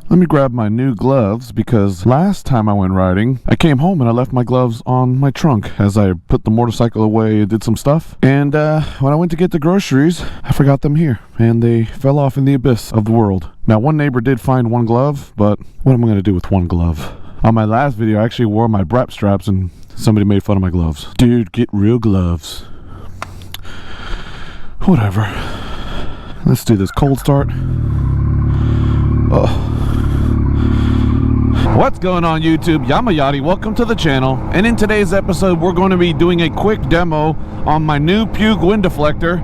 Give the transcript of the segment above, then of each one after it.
Let me grab my new gloves because last time I went riding, I came home and I left my gloves on my trunk as I put the motorcycle away and did some stuff. And when I went to get the groceries, I forgot them here and they fell off in the abyss of the world. Now, one neighbor did find one glove, but what am I going to do with one glove? On my last video, I actually wore my brap straps and somebody made fun of my gloves. Dude, get real gloves. Whatever. Let's do this cold start. Oh. What's going on YouTube? Yamaha, welcome to the channel, and in today's episode we're going to be doing a quick demo on my new Puig wind deflector.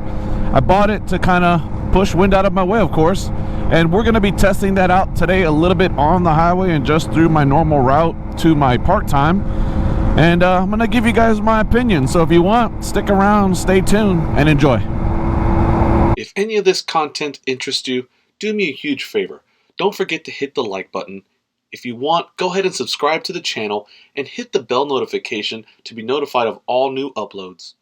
I bought it to kind of push wind out of my way, of course, and we're going to be testing that out today a little bit on the highway and just through my normal route to my park time. And I'm going to give you guys my opinion, so if you want, stick around, stay tuned, and enjoy. If any of this content interests you, do me a huge favor. Don't forget to hit the like button. If you want, go ahead and subscribe to the channel and hit the bell notification to be notified of all new uploads.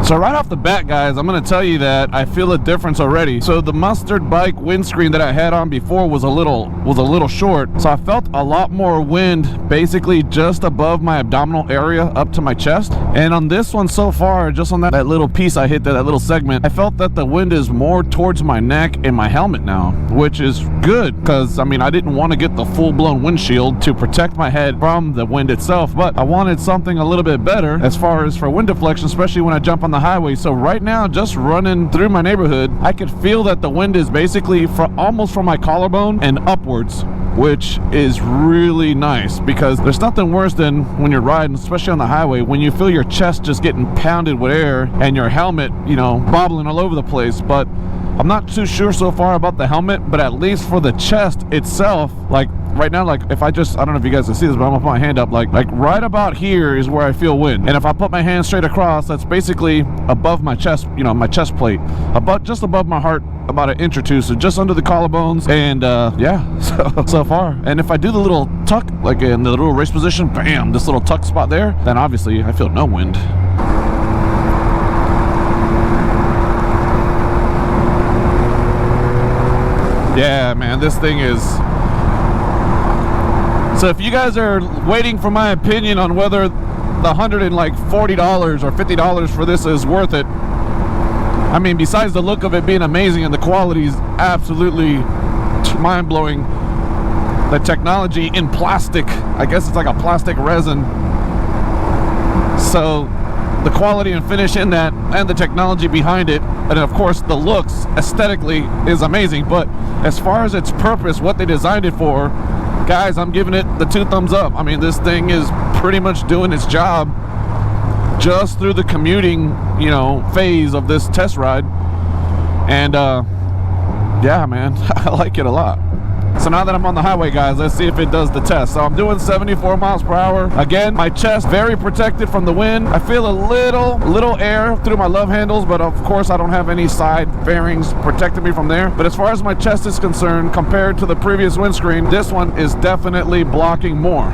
So right off the bat, guys, I'm going to tell you that I feel a difference already. So the mustard bike windscreen that I had on before was a little short. So I felt a lot more wind basically just above my abdominal area up to my chest. And on this one so far, just on that little piece I hit, that little segment, I felt that the wind is more towards my neck and my helmet now, which is good because, I mean, I didn't want to get the full-blown windshield to protect my head from the wind itself, but I wanted something a little bit better as far as for wind deflection, especially when I jump on the highway. So right now, just running through my neighborhood, I could feel that the wind is basically almost from my collarbone and upwards, which is really nice because there's nothing worse than when you're riding, especially on the highway, when you feel your chest just getting pounded with air and your helmet, you know, bobbling all over the place. But I'm not too sure so far about the helmet, but at least for the chest itself, like right now, like if I don't know if you guys can see this, but I'm gonna put my hand up, like right about here is where I feel wind. And if I put my hand straight across, that's basically above my chest, you know, my chest plate, just above my heart, about an inch or two, so just under the collarbones. And yeah, so far. And if I do the little tuck, like in the little race position, bam, this little tuck spot there, then obviously I feel no wind. Yeah, man, this thing is... So if you guys are waiting for my opinion on whether the $140 or $50 for this is worth it, I mean, besides the look of it being amazing and the quality is absolutely mind-blowing, the technology in plastic, I guess it's like a plastic resin, so the quality and finish in that and the technology behind it, and of course the looks aesthetically is amazing. But as far as its purpose, what they designed it for, guys, I'm giving it the 2 thumbs up. I mean, this thing is pretty much doing its job just through the commuting, you know, phase of this test ride. And yeah, man, I like it a lot. So now that I'm on the highway, guys, let's see if it does the test. So I'm doing 74 miles per hour. Again, my chest very protected from the wind. I feel a little air through my love handles, but of course I don't have any side fairings protecting me from there. But as far as my chest is concerned, compared to the previous windscreen, this one is definitely blocking more.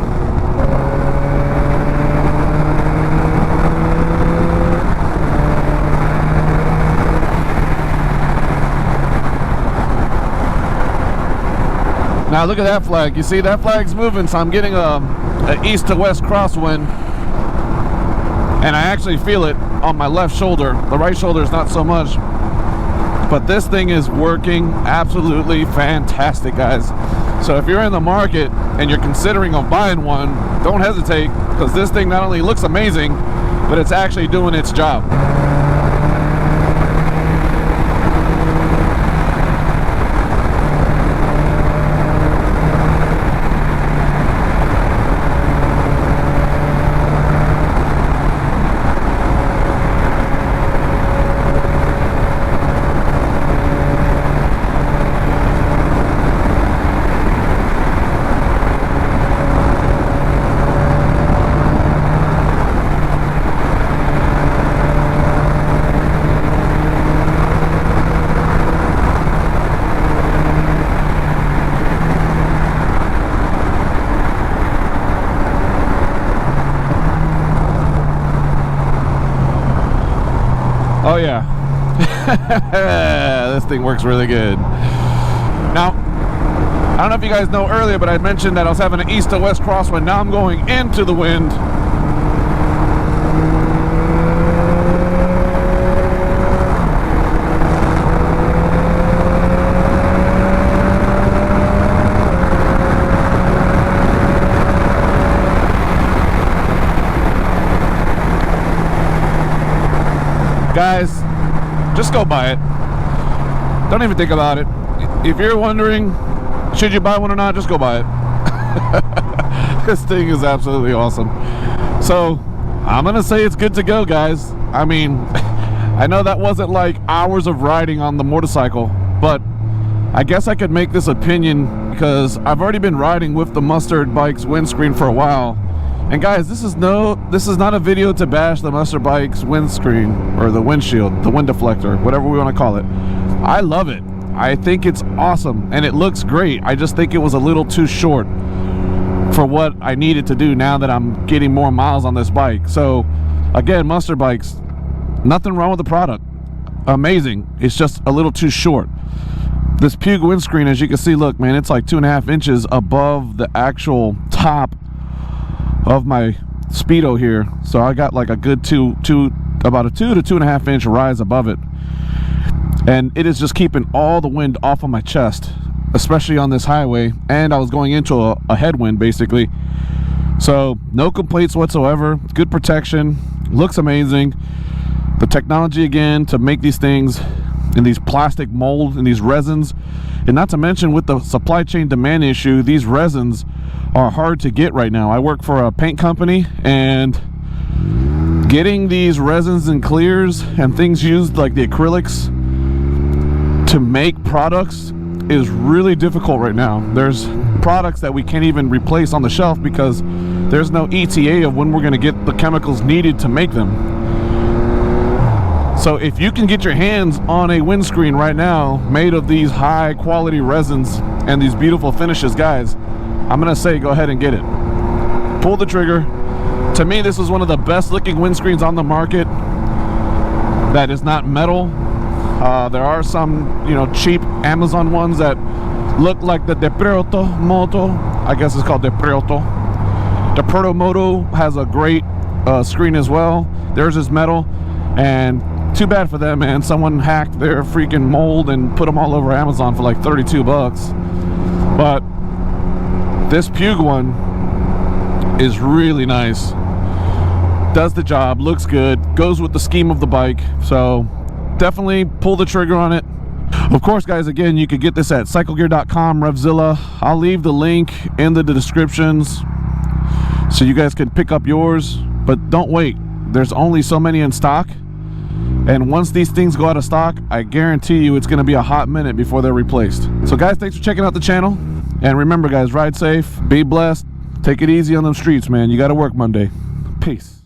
Now look at that flag. You see that flag's moving, so I'm getting a an east to west crosswind, and I actually feel it on my left shoulder. The right shoulder is not so much, but this thing is working absolutely fantastic, guys. So if you're in the market and you're considering of buying one, don't hesitate, because this thing not only looks amazing, but it's actually doing its job. Oh yeah, this thing works really good. Now, I don't know if you guys know earlier, but I mentioned that I was having an east to west crosswind. Now I'm going into the wind. Guys, just go buy it. Don't even think about it. If you're wondering, should you buy one or not, just go buy it. This thing is absolutely awesome. So, I'm gonna say it's good to go, guys. I mean, I know that wasn't like hours of riding on the motorcycle, but I guess I could make this opinion because I've already been riding with the Mustard Bike's windscreen for a while. And guys, this is not a video to bash the Mustard Bike's windscreen or the windshield, the wind deflector, whatever we want to call it. I love it. I think it's awesome and it looks great. I just think it was a little too short for what I needed to do now that I'm getting more miles on this bike. So again, Mustard Bikes, nothing wrong with the product. Amazing. It's just a little too short. This Puig windscreen, as you can see, look, man, it's like 2.5 inches above the actual top of my Speedo here, so I got like a good about a 2 to 2.5 inch rise above it, and it is just keeping all the wind off of my chest, especially on this highway. And I was going into a headwind basically, so no complaints whatsoever. Good protection, looks amazing. The technology again to make these things in these plastic molds and these resins, and not to mention with the supply chain demand issue, these resins are hard to get right now. I work for a paint company, and getting these resins and clears and things used like the acrylics to make products is really difficult right now. There's products that we can't even replace on the shelf because there's no ETA of when we're going to get the chemicals needed to make them. So if you can get your hands on a windscreen right now made of these high quality resins and these beautiful finishes, guys, I'm gonna say go ahead and get it. Pull the trigger. To me, this is one of the best looking windscreens on the market that is not metal. There are some, you know, cheap Amazon ones that look like the Deproto Moto. I guess it's called Deproto. Deproto Moto has a great screen as well. Theirs is metal, and too bad for them, man. Someone hacked their freaking mold and put them all over Amazon for like 32 bucks. But this Puig one is really nice. Does the job, looks good, goes with the scheme of the bike. So definitely pull the trigger on it. Of course, guys, again, you could get this at cyclegear.com, Revzilla. I'll leave the link in the descriptions so you guys can pick up yours. But don't wait. There's only so many in stock. And once these things go out of stock, I guarantee you it's going to be a hot minute before they're replaced. So guys, thanks for checking out the channel. And remember, guys, ride safe, be blessed, take it easy on them streets, man. You got to work Monday. Peace.